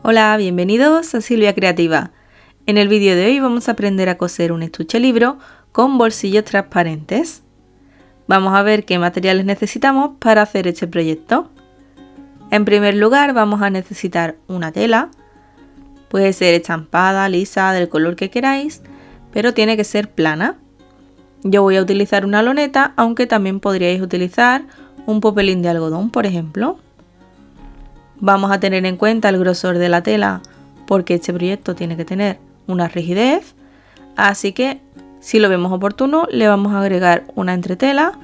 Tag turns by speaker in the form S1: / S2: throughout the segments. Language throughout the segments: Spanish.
S1: Hola, bienvenidos a Silvia Creativa. En el vídeo de hoy vamos a aprender a coser un estuche libro con bolsillos transparentes. Vamos a ver qué materiales necesitamos para hacer este proyecto. En primer lugar vamos a necesitar una tela. Puede ser estampada, lisa, del color que queráis, pero tiene que ser plana. Yo voy a utilizar una loneta, aunque también podríais utilizar un popelín de algodón, por ejemplo. Vamos a tener en cuenta el grosor de la tela porque este proyecto tiene que tener una rigidez, así que si lo vemos oportuno le vamos a agregar una entretela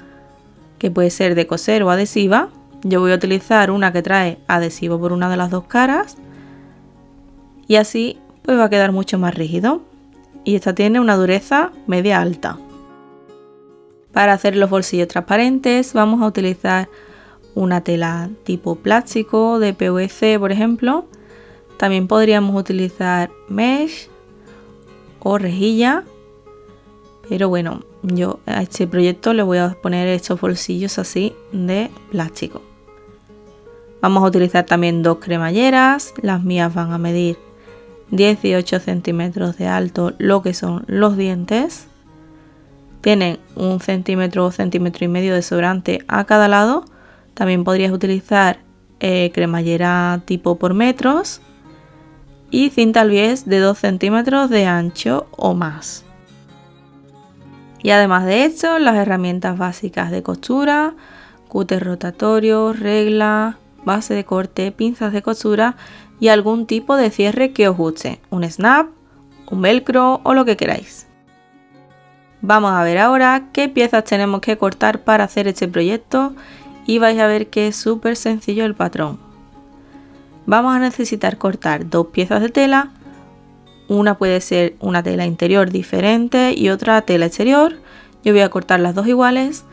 S1: que puede ser de coser o adhesiva. Yo voy a utilizar una que trae adhesivo por una de las dos caras y así pues va a quedar mucho más rígido, y esta tiene una dureza media alta. Para hacer los bolsillos transparentes vamos a utilizar una tela tipo plástico de PVC, por ejemplo. También podríamos utilizar mesh o rejilla, pero bueno, yo a este proyecto le voy a poner estos bolsillos así de plástico. Vamos a utilizar también dos cremalleras. Las mías van a medir 18 centímetros de alto, lo que son los dientes. Tienen 1 centímetro o centímetro y medio de sobrante a cada lado. También podrías utilizar cremallera tipo por metros y cinta al bies de 2 centímetros de ancho o más. Y además de esto, las herramientas básicas de costura, cúter rotatorio, regla, base de corte, pinzas de costura y algún tipo de cierre que os guste, un snap, un velcro o lo que queráis. Vamos a ver ahora qué piezas tenemos que cortar para hacer este proyecto. Y vais a ver que es súper sencillo el patrón. Vamos a necesitar cortar dos piezas de tela. Una puede ser una tela interior diferente y otra tela exterior. Yo voy a cortar las dos iguales.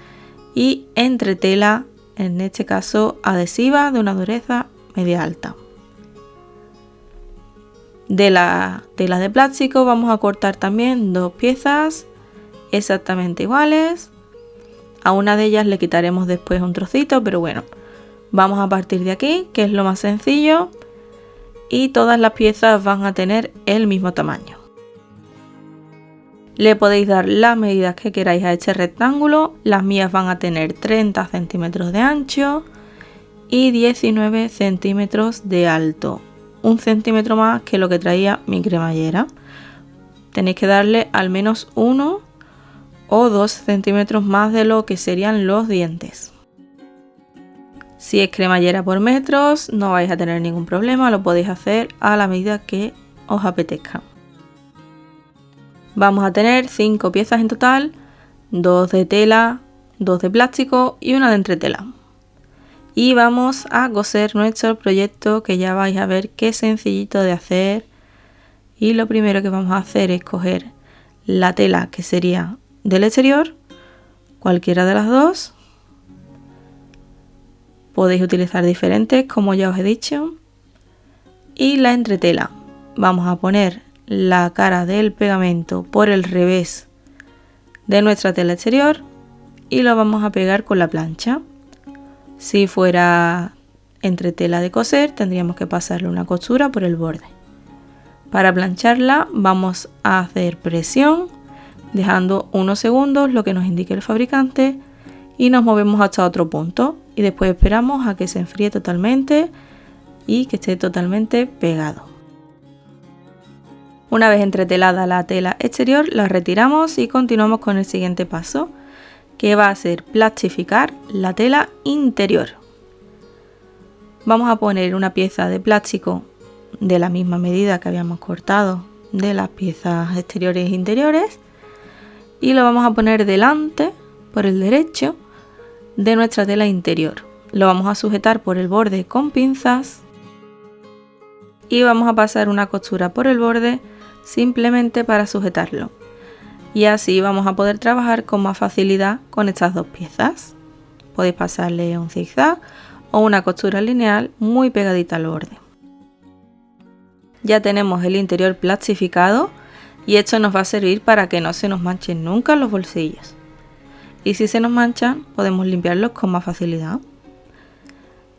S1: Y entretela, en este caso adhesiva, de una dureza media alta. De la tela de plástico vamos a cortar también dos piezas exactamente iguales. A una de ellas le quitaremos después un trocito, pero bueno, vamos a partir de aquí, que es lo más sencillo, y todas las piezas van a tener el mismo tamaño. Le podéis dar las medidas que queráis a este rectángulo. Las mías van a tener 30 centímetros de ancho y 19 centímetros de alto, 1 centímetro más que lo que traía mi cremallera. Tenéis que darle al menos 1 o 2 centímetros más de lo que serían los dientes. Si es cremallera por metros no vais a tener ningún problema, lo podéis hacer a la medida que os apetezca. Vamos a tener 5 piezas en total, 2 de tela, 2 de plástico y una de entretela. Y vamos a coser nuestro proyecto, que ya vais a ver qué sencillito de hacer. Y lo primero que vamos a hacer es coger la tela que sería del exterior, cualquiera de las dos. Podéis utilizar diferentes, como ya os he dicho. Y la entretela, vamos a poner la cara del pegamento por el revés de nuestra tela exterior y lo vamos a pegar con la plancha. Si fuera entretela de coser, tendríamos que pasarle una costura por el borde. Para plancharla vamos a hacer presión, dejando unos segundos, lo que nos indique el fabricante, y nos movemos hasta otro punto y después esperamos a que se enfríe totalmente y que esté totalmente pegado. Una vez entretelada la tela exterior, la retiramos y continuamos con el siguiente paso, que va a ser plastificar la tela interior. Vamos a poner una pieza de plástico de la misma medida que habíamos cortado de las piezas exteriores e interiores y lo vamos a poner delante, por el derecho, de nuestra tela interior. Lo vamos a sujetar por el borde con pinzas y vamos a pasar una costura por el borde simplemente para sujetarlo. Y así vamos a poder trabajar con más facilidad con estas dos piezas. Podéis pasarle un zigzag o una costura lineal muy pegadita al borde. Ya tenemos el interior plastificado y esto nos va a servir para que no se nos manchen nunca los bolsillos. Y si se nos manchan, podemos limpiarlos con más facilidad.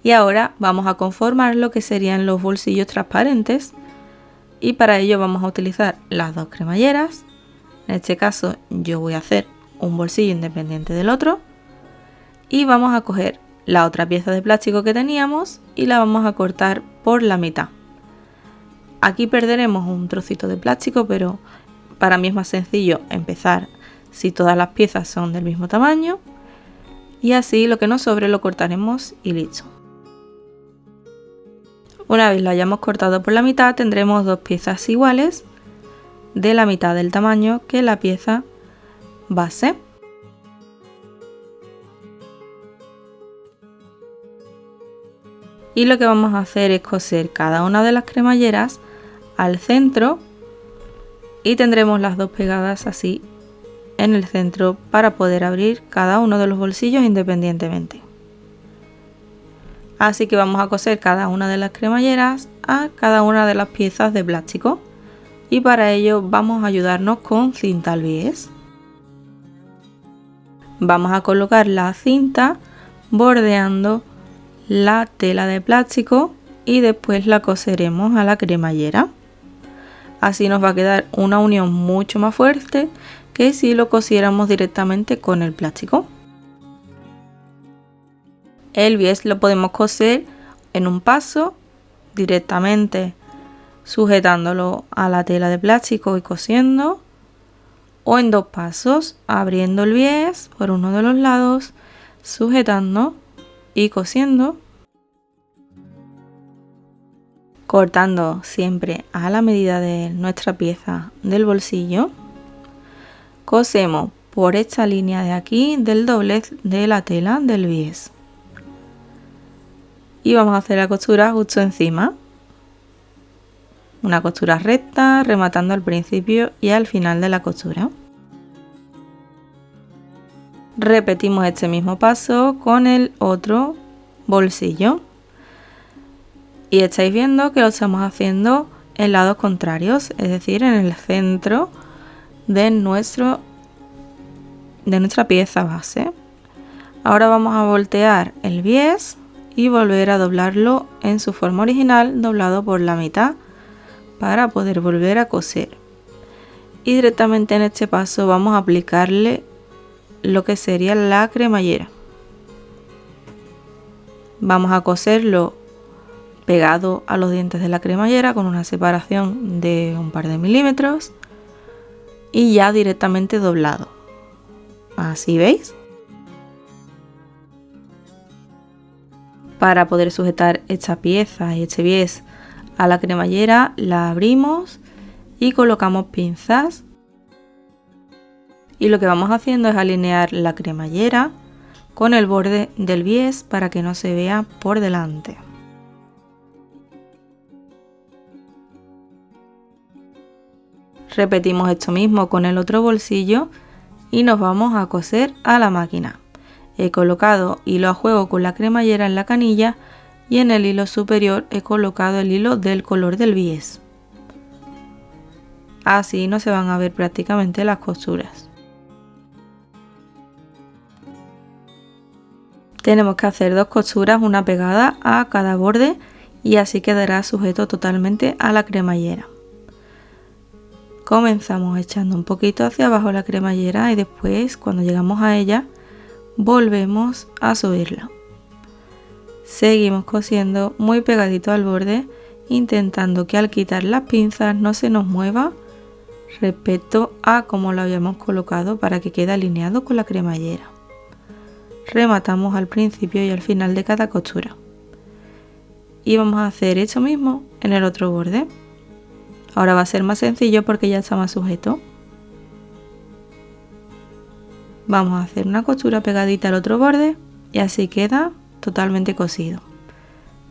S1: Y ahora vamos a conformar lo que serían los bolsillos transparentes y para ello vamos a utilizar las dos cremalleras. En este caso yo voy a hacer un bolsillo independiente del otro y vamos a coger la otra pieza de plástico que teníamos y la vamos a cortar por la mitad. Aquí perderemos un trocito de plástico, pero para mí es más sencillo empezar si todas las piezas son del mismo tamaño y así lo que nos sobre lo cortaremos y listo. Una vez lo hayamos cortado por la mitad tendremos dos piezas iguales de la mitad del tamaño que la pieza base. Y lo que vamos a hacer es coser cada una de las cremalleras al centro y tendremos las dos pegadas así en el centro para poder abrir cada uno de los bolsillos independientemente. Así que vamos a coser cada una de las cremalleras a cada una de las piezas de plástico y para ello vamos a ayudarnos con cinta al bies. Vamos a colocar la cinta bordeando la tela de plástico y después la coseremos a la cremallera. Así nos va a quedar una unión mucho más fuerte que si lo cosiéramos directamente con el plástico. El bies lo podemos coser en un paso directamente sujetándolo a la tela de plástico y cosiendo, o en dos pasos abriendo el bies por uno de los lados, sujetando y cosiendo, cortando siempre a la medida de nuestra pieza del bolsillo. Cosemos por esta línea de aquí del doblez de la tela del bies y vamos a hacer la costura justo encima, una costura recta rematando al principio y al final de la costura. Repetimos este mismo paso con el otro bolsillo y estáis viendo que lo estamos haciendo en lados contrarios, es decir, en el centro de nuestra pieza base. Ahora vamos a voltear el bies y volver a doblarlo en su forma original, doblado por la mitad, para poder volver a coser. Y directamente en este paso vamos a aplicarle lo que sería la cremallera. Vamos a coserlo pegado a los dientes de la cremallera con una separación de un par de milímetros y ya directamente doblado. Así, ¿veis? Para poder sujetar esta pieza y este bies a la cremallera, la abrimos y colocamos pinzas. Y lo que vamos haciendo es alinear la cremallera con el borde del bies para que no se vea por delante. Repetimos esto mismo con el otro bolsillo y nos vamos a coser a la máquina. He colocado hilo a juego con la cremallera en la canilla y en el hilo superior he colocado el hilo del color del bies. Así no se van a ver prácticamente las costuras. Tenemos que hacer dos costuras, una pegada a cada borde y así quedará sujeto totalmente a la cremallera. Comenzamos echando un poquito hacia abajo la cremallera y después, cuando llegamos a ella, volvemos a subirla. Seguimos cosiendo muy pegadito al borde, intentando que al quitar las pinzas no se nos mueva respecto a como lo habíamos colocado para que quede alineado con la cremallera. Rematamos al principio y al final de cada costura. Y vamos a hacer esto mismo en el otro borde. Ahora va a ser más sencillo porque ya está más sujeto. Vamos a hacer una costura pegadita al otro borde y así queda totalmente cosido.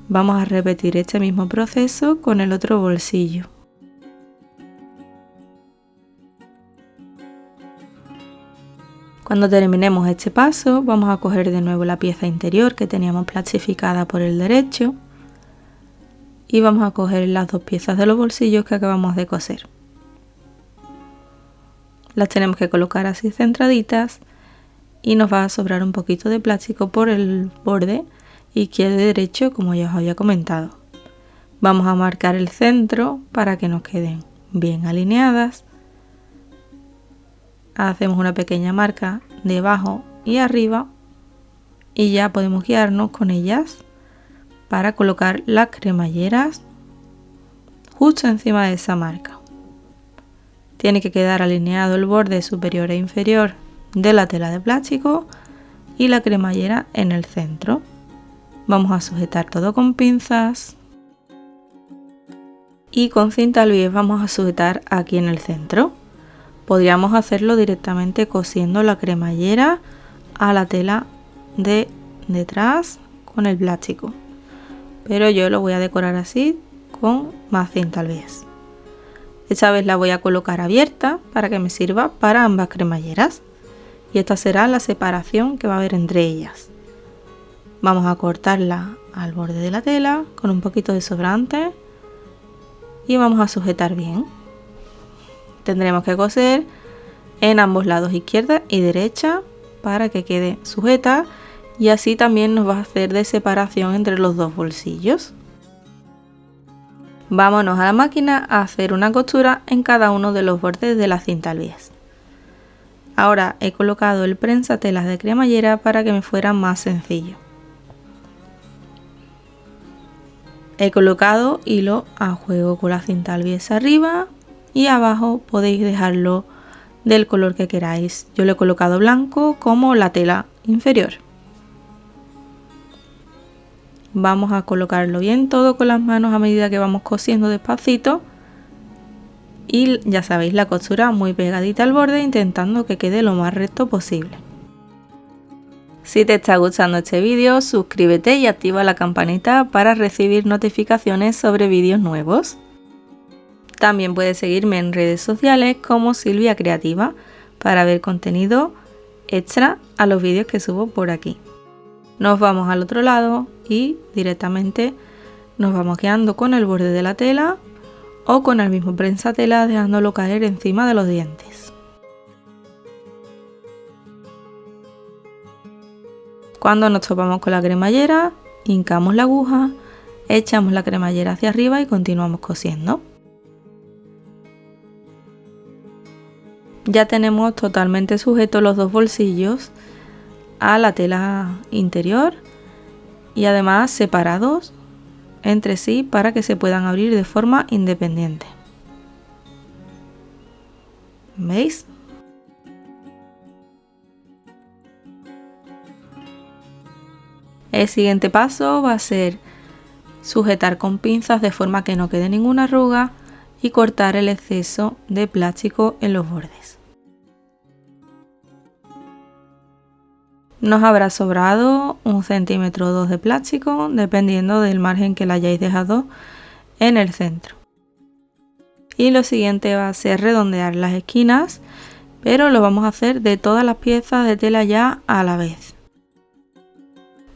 S1: Vamos a repetir este mismo proceso con el otro bolsillo. Cuando terminemos este paso, vamos a coger de nuevo la pieza interior que teníamos plastificada por el derecho y vamos a coger las dos piezas de los bolsillos que acabamos de coser. Las tenemos que colocar así centraditas y nos va a sobrar un poquito de plástico por el borde izquierdo y derecho, como ya os había comentado. Vamos a marcar el centro para que nos queden bien alineadas. Hacemos una pequeña marca debajo y arriba y ya podemos guiarnos con ellas para colocar las cremalleras justo encima de esa marca. Tiene que quedar alineado el borde superior e inferior de la tela de plástico y la cremallera en el centro. Vamos a sujetar todo con pinzas y con cinta al bies vamos a sujetar aquí en el centro. Podríamos hacerlo directamente cosiendo la cremallera a la tela de detrás con el plástico, pero yo lo voy a decorar así con más cinta al bies. Esta vez la voy a colocar abierta para que me sirva para ambas cremalleras y esta será la separación que va a haber entre ellas. Vamos a cortarla al borde de la tela con un poquito de sobrante y vamos a sujetar bien. Tendremos que coser en ambos lados, izquierda y derecha, para que quede sujeta y así también nos va a hacer de separación entre los dos bolsillos. Vámonos a la máquina a hacer una costura en cada uno de los bordes de la cinta al bies. Ahora he colocado el prensatelas de cremallera para que me fuera más sencillo. He colocado hilo a juego con la cinta al bies arriba y abajo podéis dejarlo del color que queráis. Yo le he colocado blanco como la tela inferior. Vamos a colocarlo bien todo con las manos a medida que vamos cosiendo despacito y ya sabéis, la costura muy pegadita al borde intentando que quede lo más recto posible. Si te está gustando este vídeo, suscríbete y activa la campanita para recibir notificaciones sobre vídeos nuevos. También puedes seguirme en redes sociales como Silvia Creativa para ver contenido extra a los vídeos que subo por aquí. Nos vamos al otro lado y directamente nos vamos guiando con el borde de la tela o con el mismo prensatela dejándolo caer encima de los dientes. Cuando nos topamos con la cremallera, hincamos la aguja, echamos la cremallera hacia arriba y continuamos cosiendo. Ya tenemos totalmente sujetos los dos bolsillos a la tela interior y además separados entre sí para que se puedan abrir de forma independiente. ¿Veis? El siguiente paso va a ser sujetar con pinzas de forma que no quede ninguna arruga y cortar el exceso de plástico en los bordes. Nos habrá sobrado 1 centímetro o 2 de plástico, dependiendo del margen que le hayáis dejado en el centro. Y lo siguiente va a ser redondear las esquinas, pero lo vamos a hacer de todas las piezas de tela ya a la vez.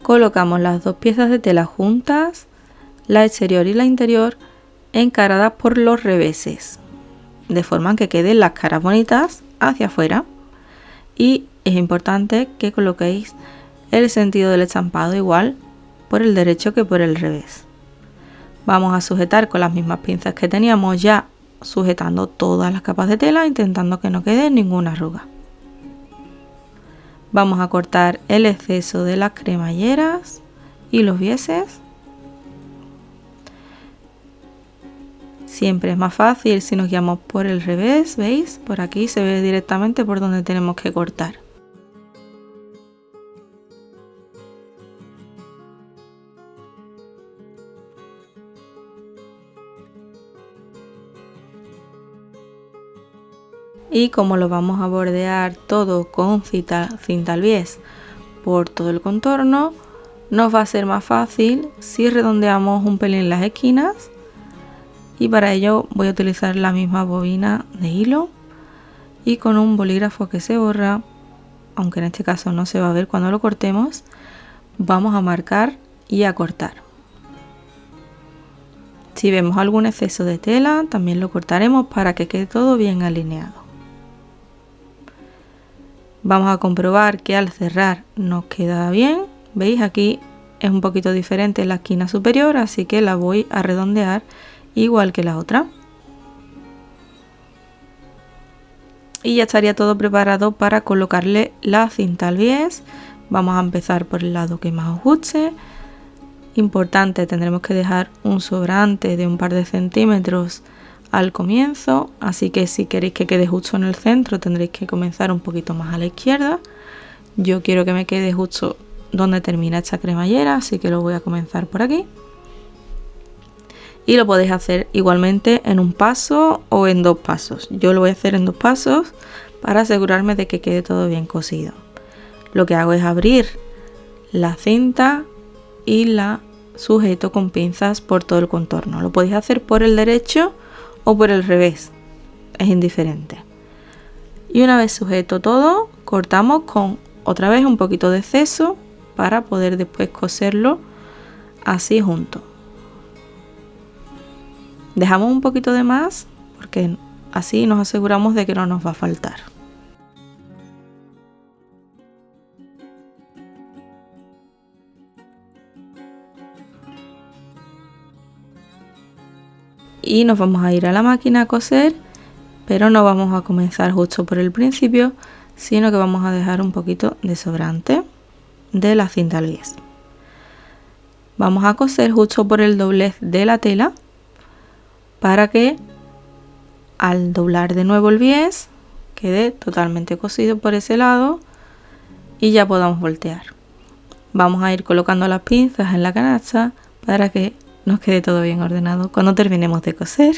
S1: Colocamos las dos piezas de tela juntas, la exterior y la interior, encaradas por los reveses, de forma que queden las caras bonitas hacia afuera. Y es importante que coloquéis el sentido del estampado igual por el derecho que por el revés. Vamos a sujetar con las mismas pinzas que teníamos ya, sujetando todas las capas de tela, intentando que no quede ninguna arruga. Vamos a cortar el exceso de las cremalleras y los bieses. Siempre es más fácil si nos guiamos por el revés, ¿veis? Por aquí se ve directamente por donde tenemos que cortar. Y como lo vamos a bordear todo con cinta al bies por todo el contorno, nos va a ser más fácil si redondeamos un pelín las esquinas. Y para ello voy a utilizar la misma bobina de hilo y con un bolígrafo que se borra, aunque en este caso no se va a ver cuando lo cortemos, vamos a marcar y a cortar. Si vemos algún exceso de tela, también lo cortaremos para que quede todo bien alineado. Vamos a comprobar que al cerrar nos queda bien. ¿Veis? Aquí es un poquito diferente en la esquina superior, así que la voy a redondear igual que la otra. Y ya estaría todo preparado para colocarle la cinta al bies. Vamos a empezar por el lado que más os guste. Importante, tendremos que dejar un sobrante de un par de centímetros al comienzo, así que si queréis que quede justo en el centro tendréis que comenzar un poquito más a la izquierda. Yo quiero que me quede justo donde termina esta cremallera, así que lo voy a comenzar por aquí. Y lo podéis hacer igualmente en un paso o en 2 pasos. Yo lo voy a hacer en 2 pasos para asegurarme de que quede todo bien cosido. Lo que hago es abrir la cinta y la sujeto con pinzas por todo el contorno. Lo podéis hacer por el derecho o por el revés, es indiferente. Y una vez sujeto todo, cortamos con otra vez un poquito de exceso para poder después coserlo así junto. Dejamos un poquito de más porque así nos aseguramos de que no nos va a faltar. Y nos vamos a ir a la máquina a coser, pero no vamos a comenzar justo por el principio, sino que vamos a dejar un poquito de sobrante de la cinta al bies. Vamos a coser justo por el doblez de la tela para que al doblar de nuevo el bies quede totalmente cosido por ese lado y ya podamos voltear. Vamos a ir colocando las pinzas en la canasta para que nos quede todo bien ordenado cuando terminemos de coser.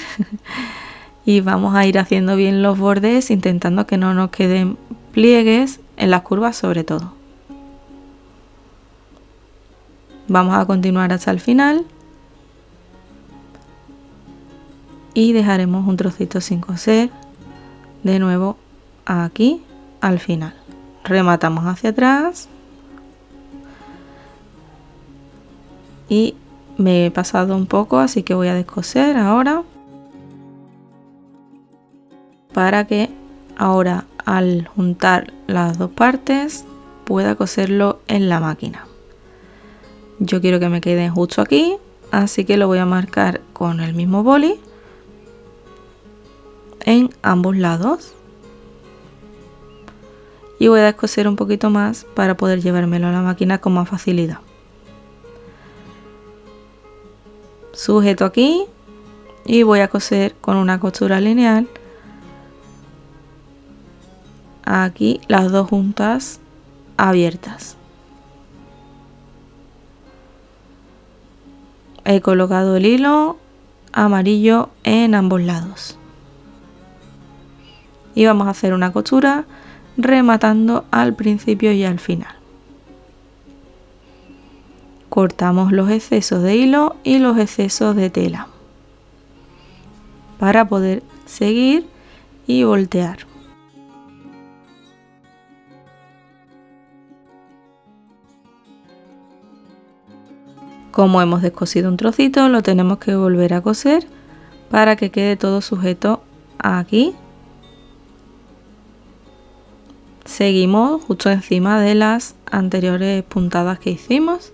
S1: Y vamos a ir haciendo bien los bordes, intentando que no nos queden pliegues en las curvas sobre todo. Vamos a continuar hasta el final y dejaremos un trocito sin coser de nuevo aquí al final. Rematamos hacia atrás y me he pasado un poco, así que voy a descoser ahora para que ahora al juntar las dos partes pueda coserlo en la máquina. Yo quiero que me quede justo aquí, así que lo voy a marcar con el mismo boli en ambos lados y voy a descoser un poquito más para poder llevármelo a la máquina con más facilidad. Sujeto aquí y voy a coser con una costura lineal aquí las dos juntas abiertas. He colocado el hilo amarillo en ambos lados y vamos a hacer una costura rematando al principio y al final. Cortamos los excesos de hilo y los excesos de tela para poder seguir y voltear. Como hemos descosido un trocito, lo tenemos que volver a coser para que quede todo sujeto aquí. Seguimos justo encima de las anteriores puntadas que hicimos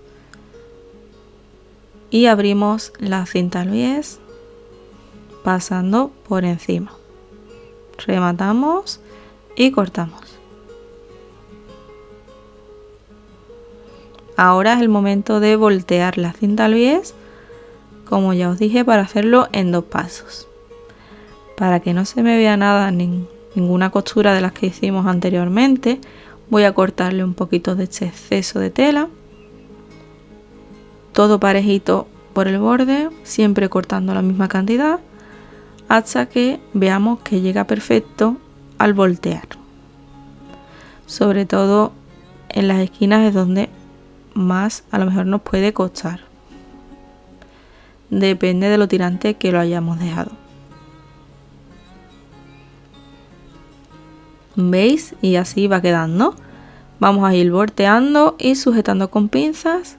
S1: y abrimos la cinta al bies pasando por encima. Rematamos y cortamos. Ahora es el momento de voltear la cinta al bies, como ya os dije, para hacerlo en 2 pasos. Para que no se me vea nada, ninguna costura de las que hicimos anteriormente, voy a cortarle un poquito de este exceso de tela. Todo parejito por el borde, siempre cortando la misma cantidad, hasta que veamos que llega perfecto al voltear. Sobre todo en las esquinas es donde más a lo mejor nos puede costar. Depende de lo tirante que lo hayamos dejado. ¿Veis? Y así va quedando. Vamos a ir volteando y sujetando con pinzas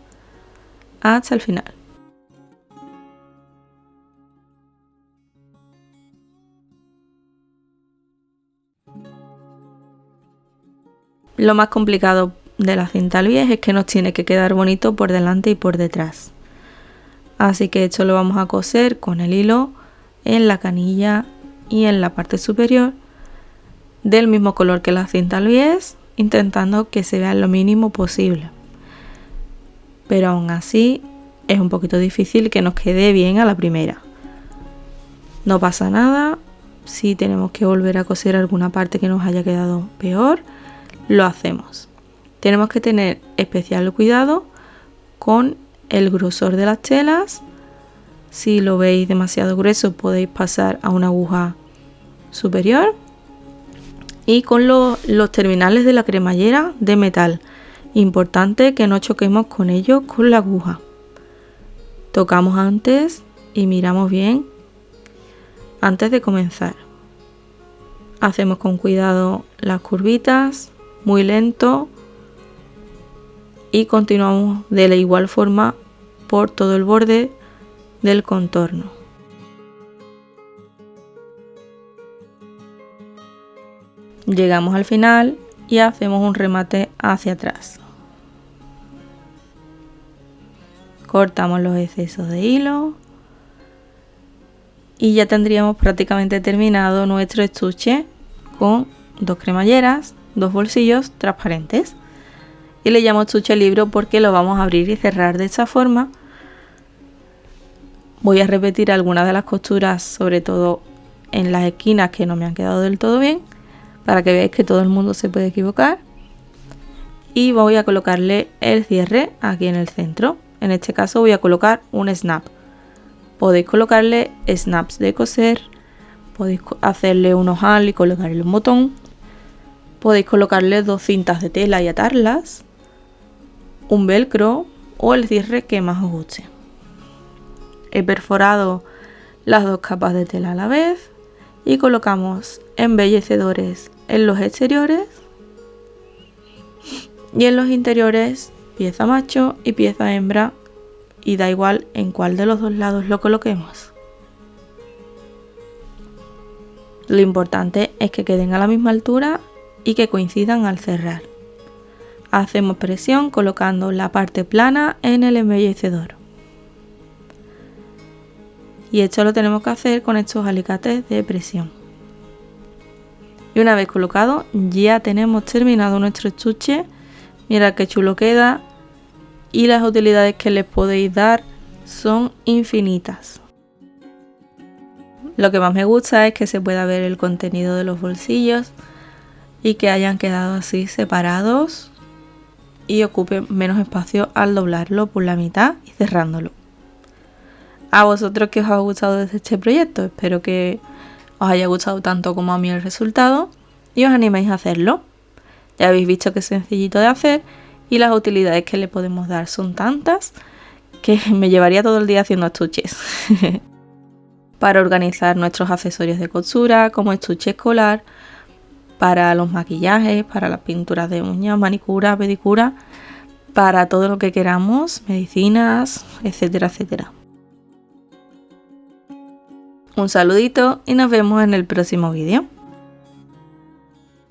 S1: hasta el final. Lo más complicado de la cinta al bies es que nos tiene que quedar bonito por delante y por detrás. Así que esto lo vamos a coser con el hilo en la canilla y en la parte superior del mismo color que la cinta al bies, intentando que se vea lo mínimo posible. Pero aún así es un poquito difícil que nos quede bien a la primera. No pasa nada, si tenemos que volver a coser alguna parte que nos haya quedado peor, lo hacemos. Tenemos que tener especial cuidado con el grosor de las telas. Si lo veis demasiado grueso podéis pasar a una aguja superior. Y con los terminales de la cremallera de metal, importante que no choquemos con ellos con la aguja. Tocamos antes y miramos bien antes de comenzar. Hacemos con cuidado las curvitas, muy lento, y continuamos de la igual forma por todo el borde del contorno. Llegamos al final y hacemos un remate hacia atrás. Cortamos los excesos de hilo y ya tendríamos prácticamente terminado nuestro estuche con 2 cremalleras, 2 bolsillos transparentes. Y le llamo estuche libro porque lo vamos a abrir y cerrar de esta forma. Voy a repetir algunas de las costuras, sobre todo en las esquinas que no me han quedado del todo bien, para que veáis que todo el mundo se puede equivocar. Y voy a colocarle el cierre aquí en el centro. En este caso voy a colocar un snap. Podéis colocarle snaps de coser, podéis hacerle un ojal y colocarle un botón. Podéis colocarle 2 cintas de tela y atarlas, un velcro o el cierre que más os guste. He perforado las 2 capas de tela a la vez y colocamos embellecedores en los exteriores y en los interiores pieza macho y pieza hembra, y da igual en cuál de los 2 lados lo coloquemos. Lo importante es que queden a la misma altura y que coincidan al cerrar. Hacemos presión colocando la parte plana en el embellecedor. Y esto lo tenemos que hacer con estos alicates de presión. Y una vez colocado ya tenemos terminado nuestro estuche. Mirad qué chulo queda, y las utilidades que les podéis dar son infinitas. Lo que más me gusta es que se pueda ver el contenido de los bolsillos y que hayan quedado así separados y ocupen menos espacio al doblarlo por la mitad y cerrándolo. A vosotros que os ha gustado este proyecto, espero que os haya gustado tanto como a mí el resultado y os animéis a hacerlo. Ya habéis visto que es sencillito de hacer y las utilidades que le podemos dar son tantas que me llevaría todo el día haciendo estuches. Para organizar nuestros accesorios de costura, como estuche escolar, para los maquillajes, para las pinturas de uñas, manicura, pedicura, para todo lo que queramos, medicinas, etcétera, etcétera. Un saludito y nos vemos en el próximo vídeo.